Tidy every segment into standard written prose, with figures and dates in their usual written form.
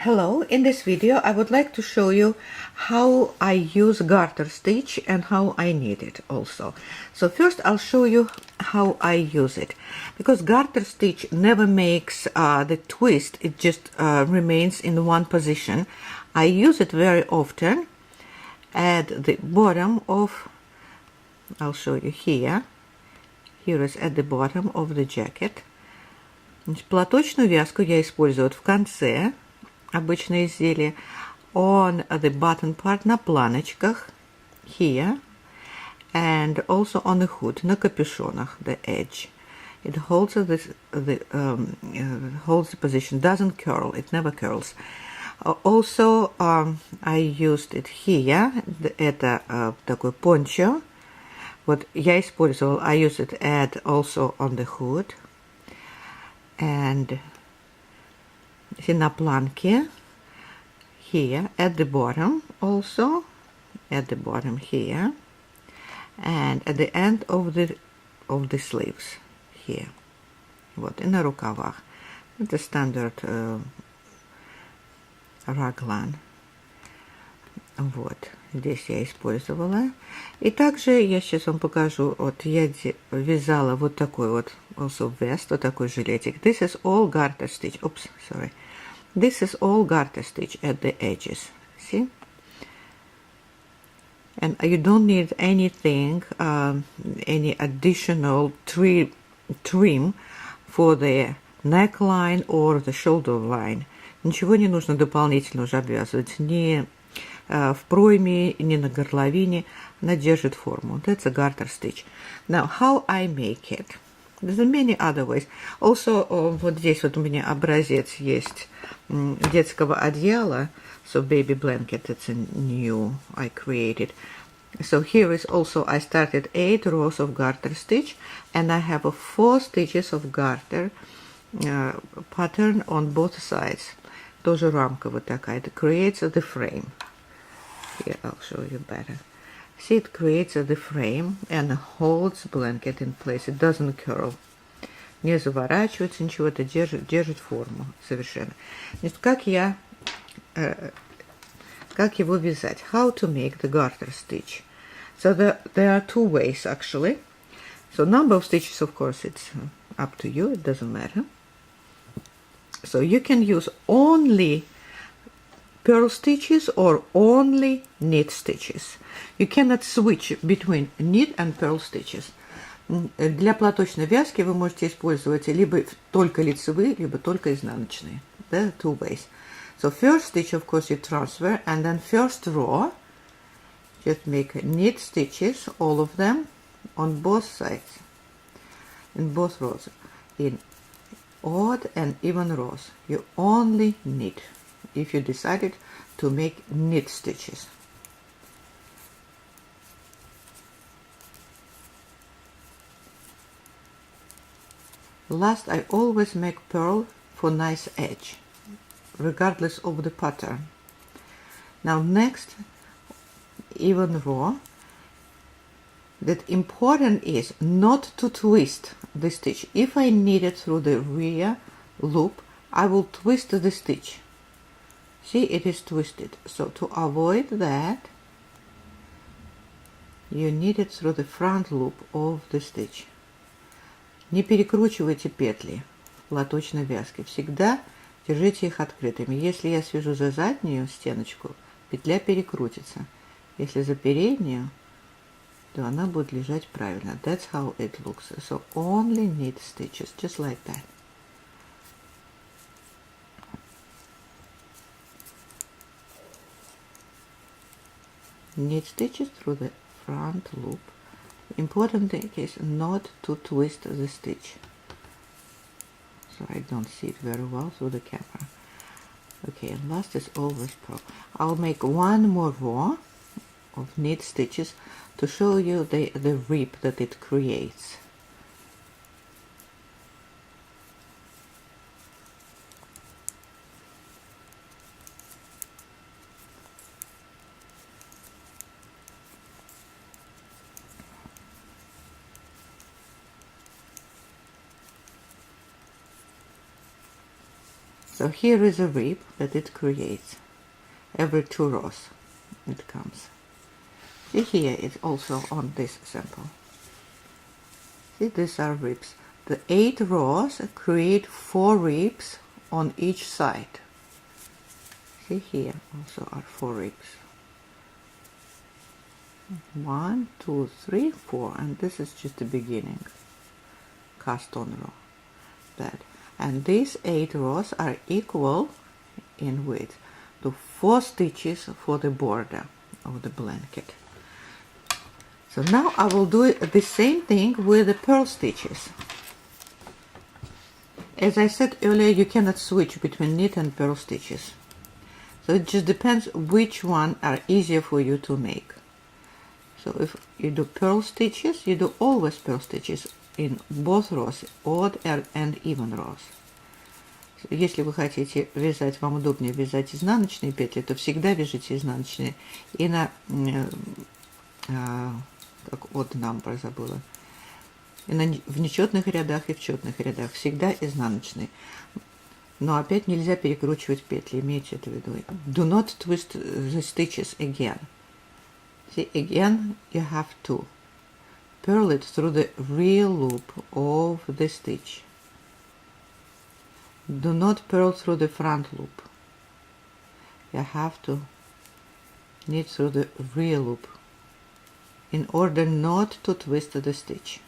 Hello, in this video I would like to show you how I use garter stitch and how I knit it also. So first I'll show you how I use it, because garter stitch never makes the twist, it just remains in one position. I use it very often at the bottom of, I'll show you here is at the bottom of the jacket. Платочную вязку я использую в конце обычное изделие, on the bottom part, на планочках, here, and also on the hood, на капюшонах, the edge. It holds holds the position, doesn't curl, it never curls. Also, I used it here, это такой пончо, вот я использовал, I used it also on the hood, and на планке, here, at the bottom also, at the bottom here, and at the end of the sleeves, here. Вот, и на рукавах. Это standard raglan. Вот, здесь я использовала. И также я сейчас вам покажу, вот я вязала вот такой вот, also vest, вот такой жилетик. This is all garter stitch. Oops, sorry. This is all garter stitch at the edges, see? And you don't need anything, any additional trim for the neckline or the shoulder line. Ничего не нужно дополнительно уже обвязывать, ни в пройме, ни на горловине. Она держит форму. That's a garter stitch. Now, how I make it? There's many other ways. Also, вот здесь вот у меня образец есть детского одеяла. So baby blanket, it's a new I created. So here is also, I started 8 rows of garter stitch, and I have 4 stitches of garter pattern on both sides. Тоже рамка вот такая. It creates the frame. Here, I'll show you better. See, it creates the frame and holds blanket in place. It doesn't curl. Не заворачивается, ничего, это держит форму совершенно. Значит, как его вязать? How to make the garter stitch? So there are 2 ways actually. So number of stitches, of course, it's up to you. It doesn't matter. So you can use only purl stitches or only knit stitches. You cannot switch between knit and purl stitches. Для платочной вязки вы можете использовать либо только лицевые, либо только изнаночные. There are 2 ways. So first stitch, of course, you transfer, and then first row, just make knit stitches, all of them, on both sides, in both rows, in odd and even rows. You only knit if you decided to make knit stitches. Last, I always make purl for nice edge, regardless of the pattern. Now next, even row. That important is not to twist the stitch. If I knit it through the rear loop, I will twist the stitch. See, it is twisted. So to avoid that, you knit it through the front loop of the stitch. Не перекручивайте петли в платочной вязке. Всегда держите их открытыми. Если я свяжу за заднюю стеночку, петля перекрутится. Если за переднюю, то она будет лежать правильно. That's how it looks. So only knit stitches, just like that. Knit stitches through the front loop. Important thing is not to twist the stitch. So I don't see it very well through the camera. Okay, and last is always purl. I'll make one more row of knit stitches to show you the rip that it creates. So here is a rib that it creates. Every 2 rows it comes. See, here it's also on this sample. See, these are ribs. The 8 rows create 4 ribs on each side. See, here also are 4 ribs. 1, 2, 3, 4, and this is just the beginning. Cast on row. That. And these 8 rows are equal in width to 4 stitches for the border of the blanket. So now I will do the same thing with the purl stitches. As I said earlier, you cannot switch between knit and purl stitches. So it just depends which one are easier for you to make. So if you do purl stitches, you do always purl stitches in both rows, odd and even rows. Если вы хотите вязать, вам удобнее вязать изнаночные петли, то всегда вяжите изнаночные. И на, как odd number забыла, и в нечетных рядах и в четных рядах всегда изнаночные. Но опять нельзя перекручивать петли, имейте это в виду. Do not twist the stitches again. See, again you have to purl it through the real loop of the stitch. Do not purl through the front loop. You have to knit through the real loop in order not to twist the stitch.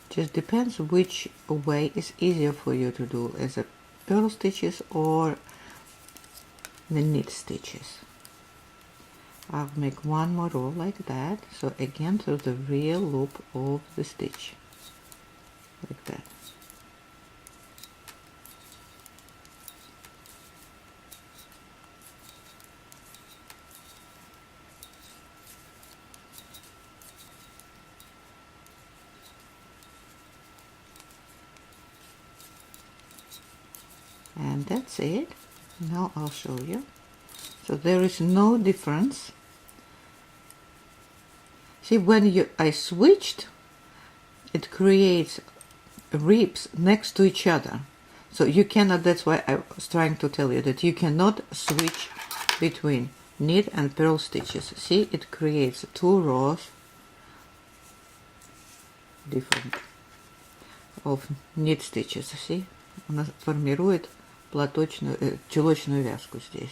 Just depends which way is easier for you to do, as a purl stitches or the knit stitches. I'll make one more row like that, so again through the real loop of the stitch, like that. And that's it. Now I'll show you. So there is no difference. See, when I switched, it creates ribs next to each other. So you cannot, that's why I was trying to tell you that you cannot switch between knit and purl stitches. See, it creates 2 rows different of knit stitches. See, она формирует платочную, чулочную вязку здесь.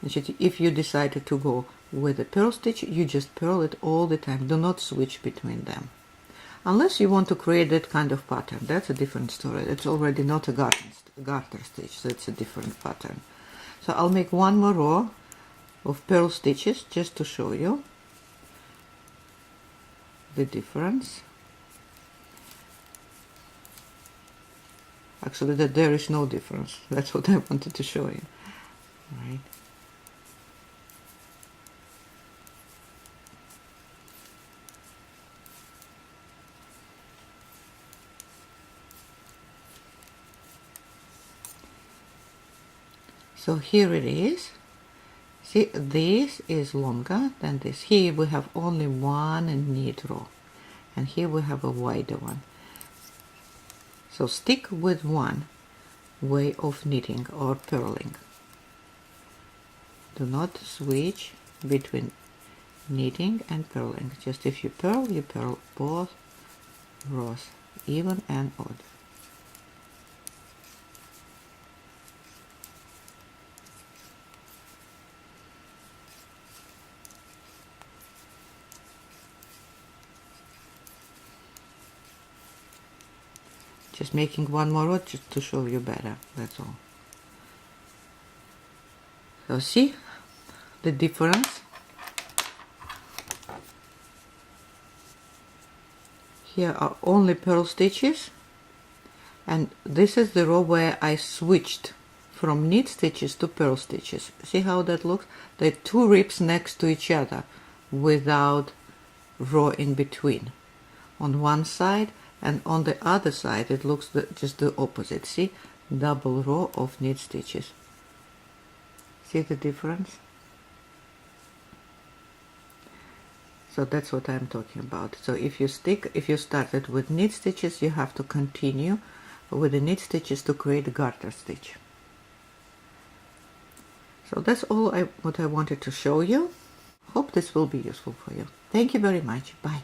Значит, if you decide to go with a purl stitch, you just purl it all the time. Do not switch between them. Unless you want to create that kind of pattern. That's a different story. It's already not a garter stitch, so it's a different pattern. So I'll make one more row of purl stitches just to show you the difference. Actually, that there is no difference. That's what I wanted to show you. Right. So here it is. See, this is longer than this. Here we have only one knit row, and here we have a wider one. So stick with one way of knitting or purling. Do not switch between knitting and purling. Just if you purl both rows, even and odd. Just making one more row just to show you better, that's all. So see the difference? Here are only purl stitches, and this is the row where I switched from knit stitches to purl stitches. See how that looks? There are 2 ribs next to each other without row in between. On one side, and on the other side it looks just the opposite. See, double row of knit stitches. See the difference? So that's what I'm talking about. So if you started with knit stitches, you have to continue with the knit stitches to create the garter stitch. So that's all what I wanted to show you. Hope this will be useful for you. Thank you very much. Bye.